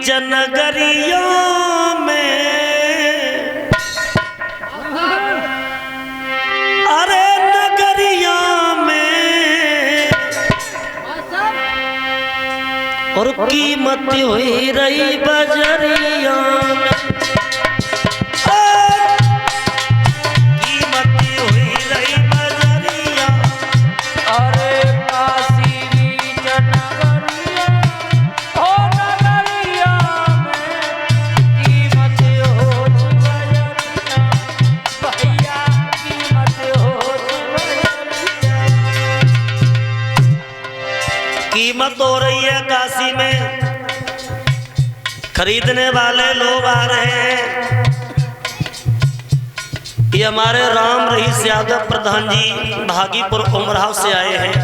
बीच नगरियों में, अरे नगरियों में और कीमत हुई रही बजरिया में, कीमत हो रही है काशी में। खरीदने वाले लोग आ रहे हैं। ये हमारे राम रहीस यादव प्रधान जी भागीपुर उमराव से आए हैं।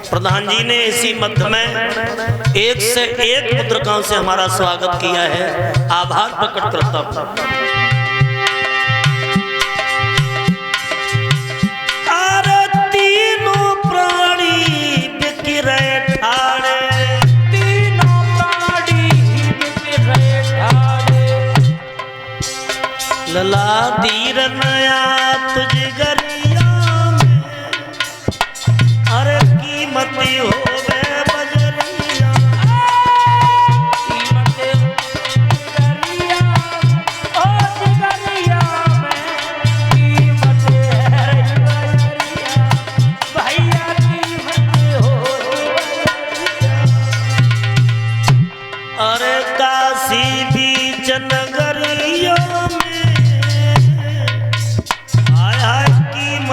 प्रधान जी ने इसी मध्य में एक से एक मुद्रिकाओं से हमारा स्वागत किया है। आभार प्रकट करता हूं। लला तीर नया तुझ गरिया में, अरे कीमत हो गए बजरिया, कीमत गरिया ओ जिगरिया में, कीमत है बजरिया, भैया कीमत हो बजरिया। अरे काशी बीच नगरियों में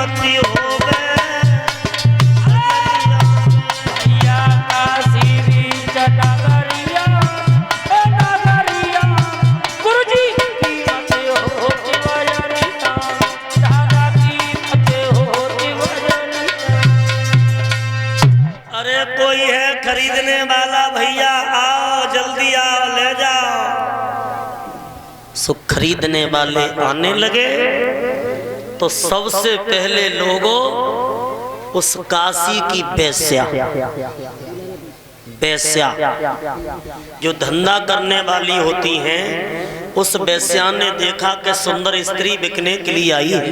हो गए भैया काशी बीच नगरिया, नगरिया गुरुजी कीमत होती बजरिया, दादा कीमत होती बजरिया। अरे कोई है खरीदने वाला भैया, आओ जल्दी आओ ले जाओ। सो खरीदने वाले आने लगे तो सबसे पहले लोगों उस काशी की वेश्या जो धंधा करने वाली होती हैं, उस वेश्या ने देखा कि सुंदर स्त्री बिकने के लिए आई है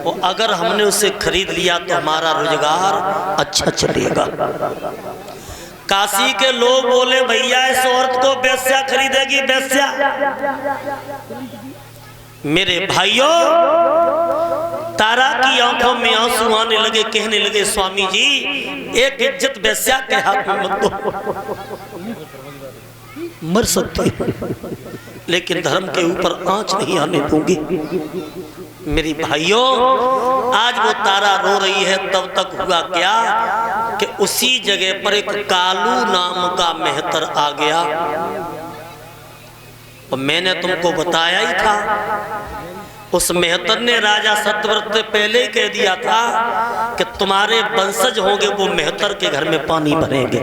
और अगर हमने उसे खरीद लिया तो हमारा रोजगार अच्छा चलेगा। काशी के लोग बोले भैया इस औरत को वेश्या खरीदेगी वेश्या। मेरे भाइयों तारा की आंखों में आंसू आने लगे, कहने लगे स्वामी जी एक इज्जत वेश्या के हाथ में मत दो, मर सकती लेकिन धर्म के ऊपर आंच नहीं आने दूंगी। मेरी भाइयों आज वो तारा रो रही है, तब तक हुआ क्या कि उसी जगह पर एक कालू नाम का मेहतर आ गया। और मैंने तुमको बताया ही था, उस मेहतर ने राजा सत्यव्रत से पहले ही कह दिया था कि तुम्हारे वंशज होंगे वो मेहतर के घर में पानी भरेंगे।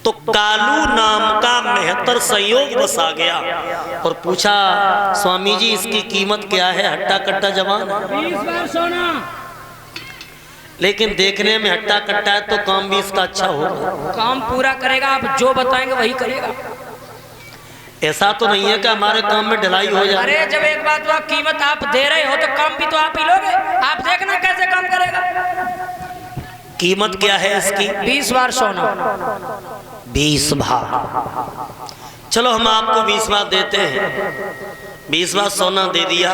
तो कालू नाम का मेहतर संयोग बस आ गया और पूछा स्वामी जी इसकी कीमत क्या है? हट्टा कट्टा जवान 20 बार सोना, लेकिन देखने में हट्टा कट्टा है तो काम भी इसका अच्छा होगा। काम पूरा करेगा, आप जो बताएंगे वही करेगा। ऐसा तो नहीं है कि हमारे काम में ढलाई हो जाए। अरे जब एक बात हुआ कीमत आप दे रहे हो तो काम भी तो आप ही लोगे, आप देखना कैसे काम करेगा। कीमत क्या है इसकी? 20 बार सोना। 20 भाग। चलो हम आपको 20 बार देते हैं। 20 बार सोना दे दिया।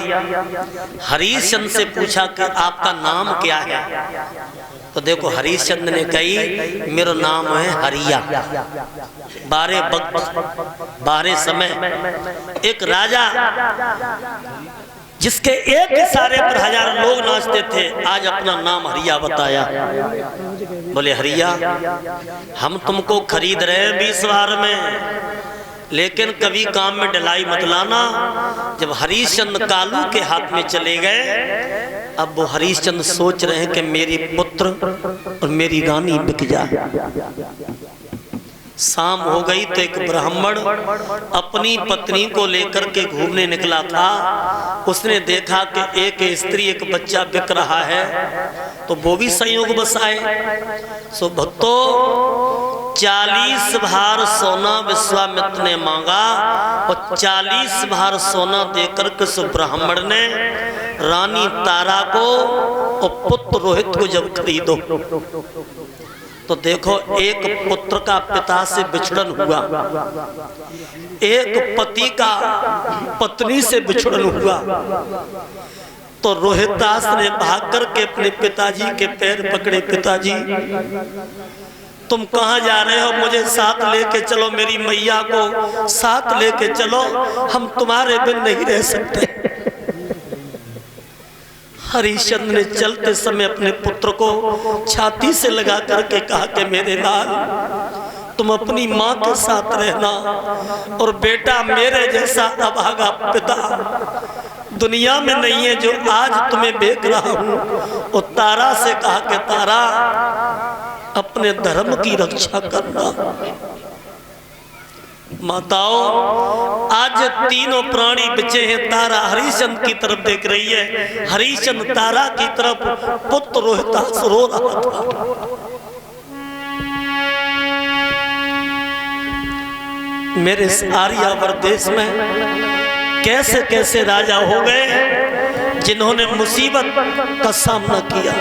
हरिश्चंद्र से पूछा कि आपका नाम क्या है? तो देखो हरिश्चंद्र ने कही मेरा नाम है हरिया। 12 वक्त 12 समय एक राजा जिसके एक इशारे पर हजारों लोग नाचते थे, आज अपना नाम हरिया बताया। बोले हरिया हम तुमको खरीद रहे हैं 20 बार में, लेकिन कभी काम में ढलाई मत लाना। जब हरिश्चंद्र कालू के हाथ में चले गए, अब वो हरिश्चंद्र सोच रहे हैं कि मेरी पुत्र और मेरी रानी बिक जाए। शाम हो गई तो एक ब्राह्मण अपनी पत्नी को लेकर के घूमने निकला था। उसने देखा कि एक स्त्री एक बच्चा बिक रहा है, तो वो भी संयोग बस आए। सो भक्तों 40 भार सोना विश्वामित्र ने मांगा और 40 भार सोना देकर के उस ब्राह्मण ने रानी तारा को और पुत्र रोहित को जब खरीदो तो देखो, एक पुत्र का पिता से बिछड़न हुआ, एक पति का पत्नी से बिछड़न हुआ, तो रोहितदास ने भाग करके अपने पिताजी के पैर पकड़े। पिताजी, तुम कहाँ जा रहे हो? मुझे साथ लेके चलो, मेरी मैया को साथ लेके चलो, हम तुम्हारे बिन नहीं रह सकते। हरिश्चंद्र ने चलते समय अपने पुत्र को छाती से लगा करके कहा कि मेरे लाल, तुम अपनी माँ के साथ रहना, और बेटा मेरे जैसा अभागा पिता दुनिया में नहीं है जो आज तुम्हें देख रहा हूँ। और तारा से कहा कि तारा, अपने धर्म की रक्षा करना। माताओं, आज तीनों प्राणी बचे हैं। तारा हरिश्चंद्र की तरफ देख रही है, हरिश्चंद्र तारा की तरफ। पुत्र रोहितास रो रहा था। मेरे आर्यावर्त देश में कैसे कैसे राजा हो गए जिन्होंने मुसीबत का सामना किया।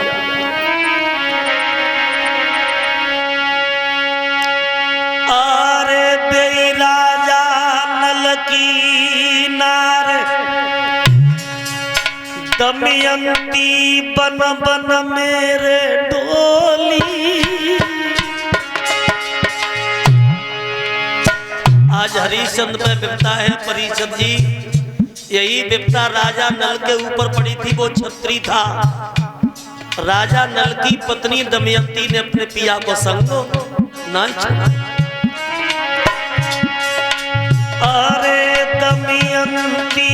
अरे बे राजा नल की नार, दमयंती बन बन मेरे डोली। आज हरिश्चंद्र पे विपदा है परिषद जी, यही विपदा राजा नल के ऊपर पड़ी थी। वो छत्री था। राजा नल की पत्नी दमयंती ने अपने पिया को संग ना छोड़ा। अरे दमयंती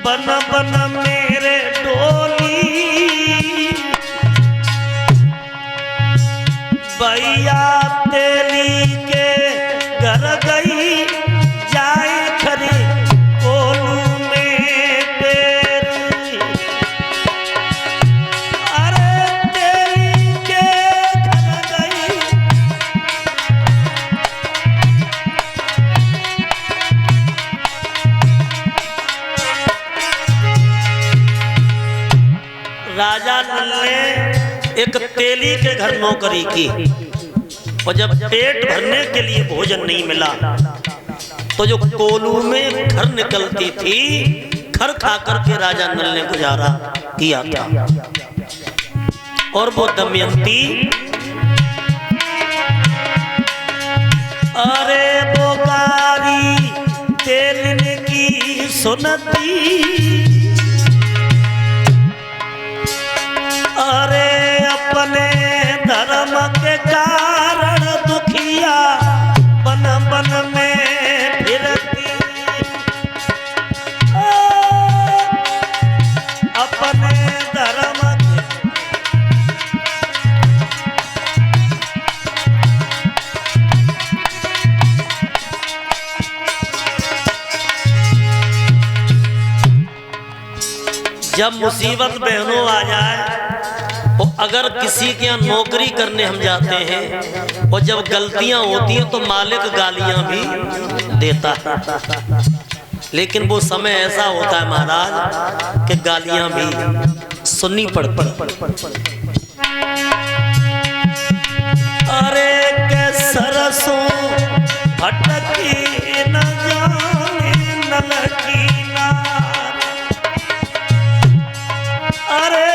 बन बन मेरे डोली, भैया तेली के घर गई जाए खरी कोलू में तेरी। अरे तेली के घर गई, राजा नल ने एक तेली के घर नौकरी की, और जब पेट भरने के लिए भोजन नहीं मिला तो जो कोलू में खर निकलती थी, खर खा करके राजा नल ने गुजारा किया था। और वो दमयंती, अरे वो गारी तेल की सुनती, अरे अपने धर्म के कारण दुखिया बन बन में फिरती। अपने धर्म जब मुसीबत बहनों आ जाए, तो अगर किसी के यहाँ नौकरी करने हम जाते हैं और जब गलतियां होती हैं तो मालिक गालियां भी देता है, लेकिन वो समय ऐसा होता है महाराज कि गालियां भी सुननी पड़ती। अरे के सरसों भटकी न जाने नल की नार, अरे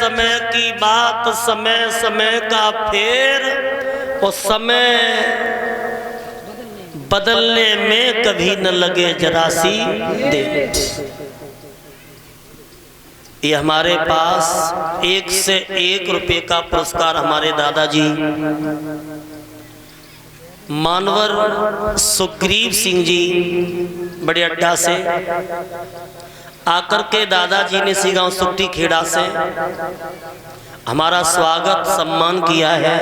समय की बात समय समय का फेर, और समय बदलने में कभी न लगे जरा सी देर। ये हमारे पास 1 से 1 रुपए का पुरस्कार हमारे दादाजी मानवर सुग्रीव सिंह जी बड़े अड्डा से आकर के दादाजी ने सीगांव सुट्टी खेड़ा से हमारा स्वागत सम्मान किया है।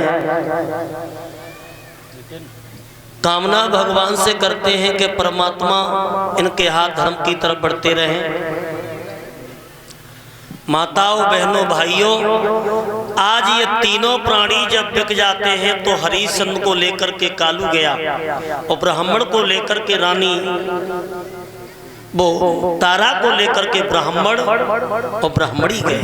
कामना भगवान से करते हैं कि परमात्मा इनके हाथ धर्म की तरफ बढ़ते रहें। माताओं बहनों भाइयों, आज ये तीनों प्राणी जब बिक जाते हैं तो हरिश्चंद्र को लेकर के कालू गया और ब्राह्मण को लेकर के रानी, वो तारा को लेकर के ब्राह्मण और ब्राह्मणी गए।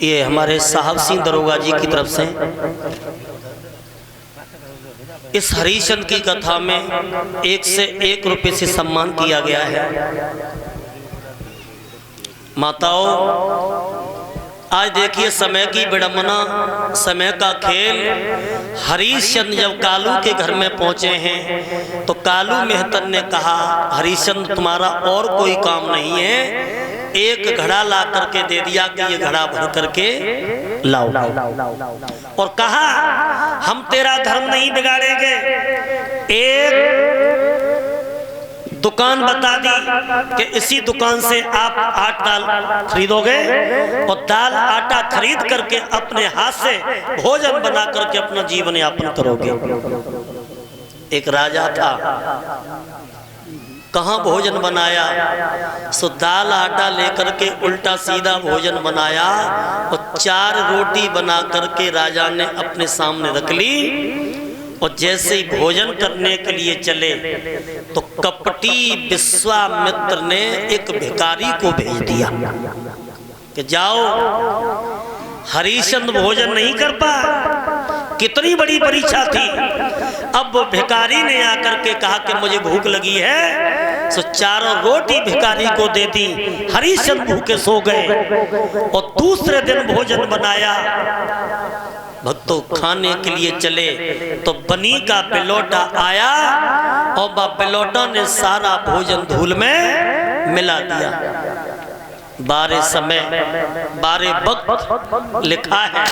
ये हमारे साहब सिंह दरोगा जी की तरफ से इस हरिश्चंद्र की कथा में 1 से 1 रुपए से सम्मान किया गया है। माताओं, आज देखिए समय की विडंबना, समय का खेल। हरिश्चंद्र जब कालू के घर में पहुंचे हैं तो कालू मेहतर ने कहा, हरिश्चंद्र तुम्हारा और कोई काम नहीं है, एक घड़ा ला करके दे दिया कि ये घड़ा भर करके लाओ, और कहा हम तेरा धर्म नहीं बिगाड़ेंगे। एक दुकान बता दी कि इसी दुकान से आप 8 दाल खरीदोगे और दाल आटा खरीद करके अपने हाथ से भोजन बना करके अपना जीवन यापन करोगे। एक राजा था, कहाँ भोजन बनाया, सो दाल आटा लेकर के उल्टा सीधा भोजन बनाया और 4 रोटी बना करके राजा ने अपने सामने रख ली। और जैसे ही भोजन करने के लिए चले तो कपटी विश्वामित्र ने एक भिखारी को भेज दिया कि जाओ, हरिश्चंद्र भोजन नहीं कर पा, कितनी बड़ी परीक्षा थी। अब वो भिखारी ने आकर के कहा कि मुझे भूख लगी है, सो 4 रोटी भिखारी को दे दी। हरिश्चंद्र भूखे सो गए और दूसरे दिन भोजन बनाया। भक्तों, खाने के लिए चले तो बनी का बिलोटा आया और बिलोटा ने सारा भोजन धूल में मिला दिया। 12 समय 12 वक्त लिखा है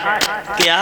क्या?